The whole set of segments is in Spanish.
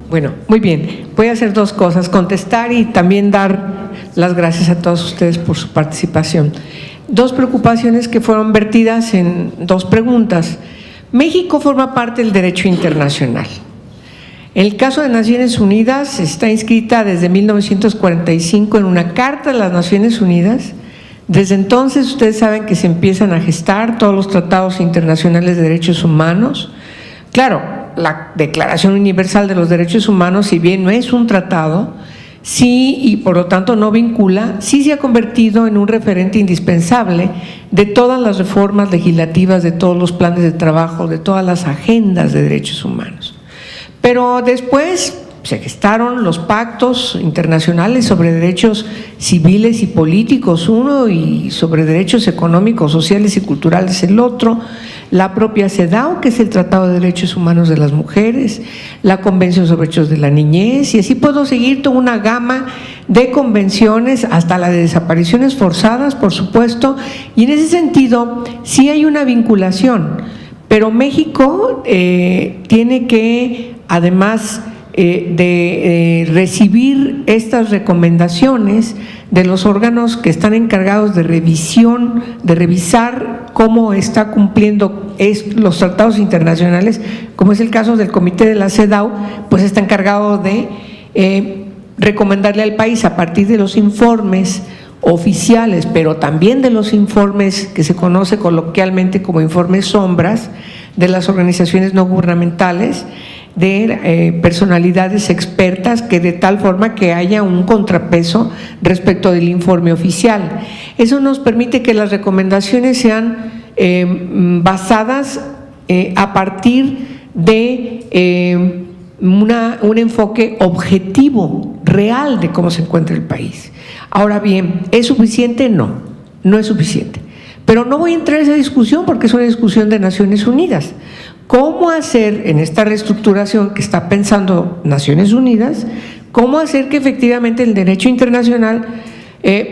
Bueno, muy bien. Voy a hacer dos cosas, contestar y también dar las gracias a todos ustedes por su participación. Dos preocupaciones que fueron vertidas en dos preguntas. México forma parte del derecho internacional. El caso de Naciones Unidas está inscrita desde 1945 en una Carta de las Naciones Unidas. Desde entonces ustedes saben que se empiezan a gestar todos los tratados internacionales de derechos humanos. Claro, la Declaración Universal de los Derechos Humanos, si bien no es un tratado, sí, y por lo tanto no vincula, sí se ha convertido en un referente indispensable de todas las reformas legislativas, de todos los planes de trabajo, de todas las agendas de derechos humanos. Pero después se gestaron los pactos internacionales sobre derechos civiles y políticos, uno, y sobre derechos económicos, sociales y culturales, el otro, la propia CEDAW, que es el Tratado de Derechos Humanos de las Mujeres, la Convención sobre Derechos de la Niñez, y así puedo seguir toda una gama de convenciones, hasta la de desapariciones forzadas, por supuesto, y en ese sentido sí hay una vinculación, pero México tiene que, además de recibir estas recomendaciones de los órganos que están encargados de revisión, de revisar cómo está cumpliendo los tratados internacionales, como es el caso del Comité de la CEDAW, pues está encargado de recomendarle al país a partir de los informes oficiales, pero también de los informes que se conoce coloquialmente como informes sombras de las organizaciones no gubernamentales, de personalidades expertas, que de tal forma que haya un contrapeso respecto del informe oficial. Eso nos permite que las recomendaciones sean basadas a partir de un enfoque objetivo, real de cómo se encuentra el país. Ahora bien, ¿es suficiente? No, no es suficiente. Pero no voy a entrar en esa discusión porque es una discusión de Naciones Unidas. ¿Cómo hacer en esta reestructuración que está pensando Naciones Unidas, cómo hacer que efectivamente el derecho internacional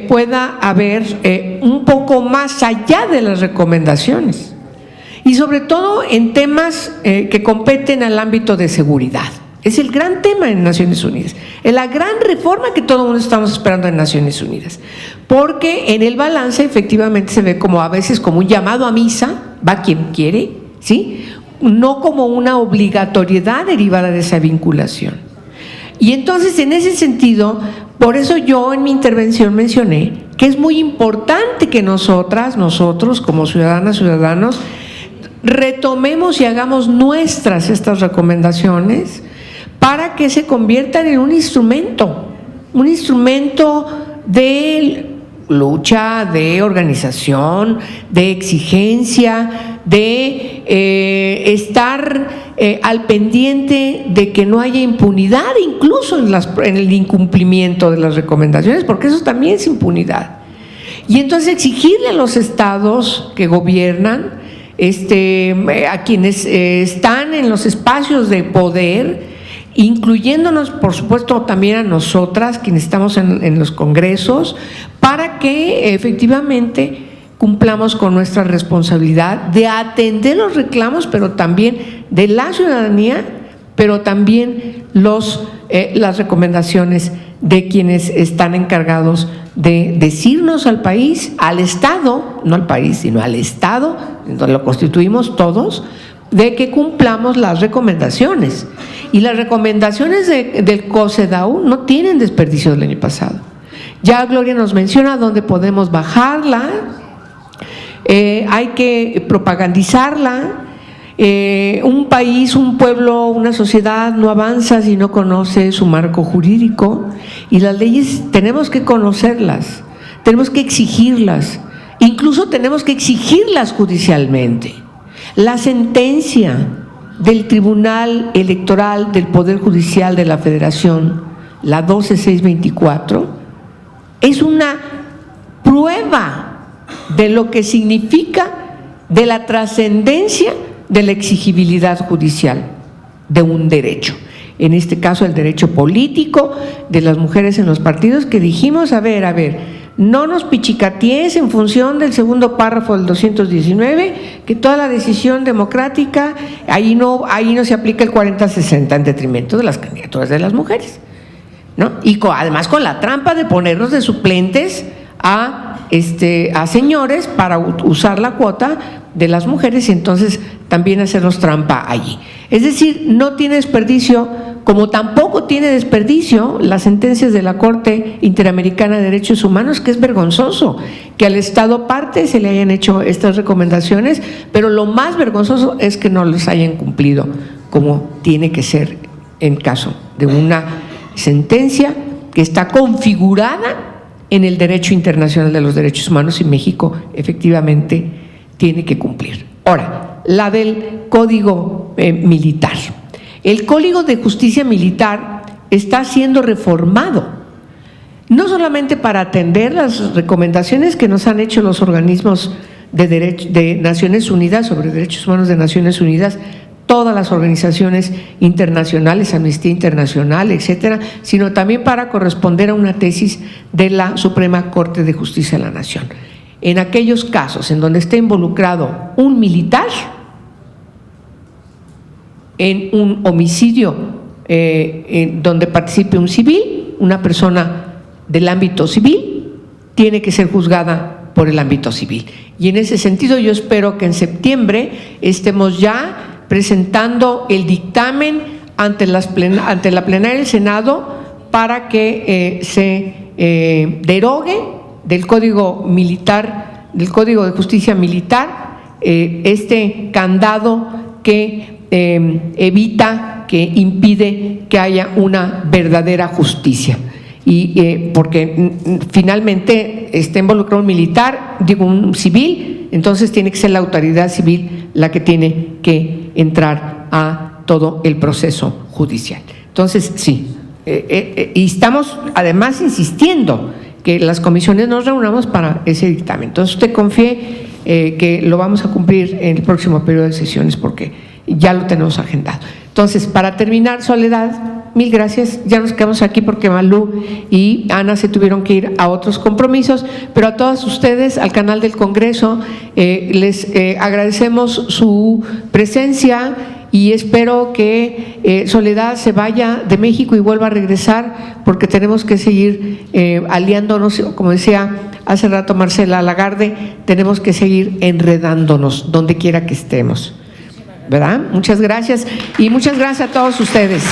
pueda haber un poco más allá de las recomendaciones? Y sobre todo en temas que competen al ámbito de seguridad. Es el gran tema en Naciones Unidas, es la gran reforma que todo el mundo estamos esperando en Naciones Unidas, porque en el balance efectivamente se ve como a veces como un llamado a misa, va quien quiere, ¿sí?, no como una obligatoriedad derivada de esa vinculación. Y entonces, en ese sentido, por eso yo en mi intervención mencioné que es muy importante que nosotros como ciudadanas, ciudadanos, retomemos y hagamos nuestras estas recomendaciones para que se conviertan en un instrumento de lucha, de organización, de exigencia, de estar al pendiente de que no haya impunidad, incluso en el incumplimiento de las recomendaciones, porque eso también es impunidad. Y entonces exigirle a los estados que gobiernan, a quienes están en los espacios de poder, incluyéndonos por supuesto también a nosotras, quienes estamos en los congresos, para que efectivamente cumplamos con nuestra responsabilidad de atender los reclamos, pero también de la ciudadanía, pero también las recomendaciones de quienes están encargados de decirnos al país, al Estado, no al país, sino al Estado, donde lo constituimos todos, de que cumplamos las recomendaciones. Y las recomendaciones del COCEDAW no tienen desperdicio del año pasado. Ya Gloria nos menciona dónde podemos bajarla, hay que propagandizarla. Un país, un pueblo, una sociedad no avanza si no conoce su marco jurídico, y las leyes tenemos que conocerlas, tenemos que exigirlas, incluso tenemos que exigirlas judicialmente. La sentencia del Tribunal Electoral del Poder Judicial de la Federación, la 12624, es una prueba de lo que significa, de la trascendencia de la exigibilidad judicial de un derecho, en este caso el derecho político de las mujeres en los partidos, que dijimos, a ver, No nos pichicatees en función del segundo párrafo del 219, que toda la decisión democrática, ahí no se aplica el 40-60 en detrimento de las candidaturas de las mujeres, ¿no? Y además con la trampa de ponernos de suplentes a señores para usar la cuota de las mujeres y entonces también hacernos trampa allí. Es decir, no tiene desperdicio, como tampoco tiene desperdicio las sentencias de la Corte Interamericana de Derechos Humanos, que es vergonzoso que al Estado parte se le hayan hecho estas recomendaciones, pero lo más vergonzoso es que no los hayan cumplido como tiene que ser en caso de una sentencia que está configurada en el derecho internacional de los derechos humanos y México efectivamente tiene que cumplir. Ahora, la del Código Militar. El Código de Justicia Militar está siendo reformado, no solamente para atender las recomendaciones que nos han hecho los organismos de Naciones Unidas sobre derechos humanos de Naciones Unidas, todas las organizaciones internacionales, Amnistía Internacional, etcétera, sino también para corresponder a una tesis de la Suprema Corte de Justicia de la Nación. En aquellos casos en donde esté involucrado un militar en un homicidio en donde participe un civil, una persona del ámbito civil, tiene que ser juzgada por el ámbito civil. Y en ese sentido yo espero que en septiembre estemos ya presentando el dictamen ante la plenaria del Senado para que se derogue del Código Militar, del Código de Justicia Militar, este candado que evita, que impide que haya una verdadera justicia. Y porque finalmente está involucrado un militar, digo un civil, entonces tiene que ser la autoridad civil la que tiene que entrar a todo el proceso judicial. Entonces, sí, y estamos además insistiendo que las comisiones nos reunamos para ese dictamen. Entonces, usted confíe que lo vamos a cumplir en el próximo periodo de sesiones porque ya lo tenemos agendado. Entonces, para terminar, Soledad, mil gracias. Ya nos quedamos aquí porque Malú y Ana se tuvieron que ir a otros compromisos, pero a todas ustedes, al canal del Congreso, les agradecemos su presencia y espero que Soledad se vaya de México y vuelva a regresar porque tenemos que seguir aliándonos, como decía hace rato Marcela Lagarde, tenemos que seguir enredándonos donde quiera que estemos, ¿verdad? Muchas gracias y muchas gracias a todos ustedes.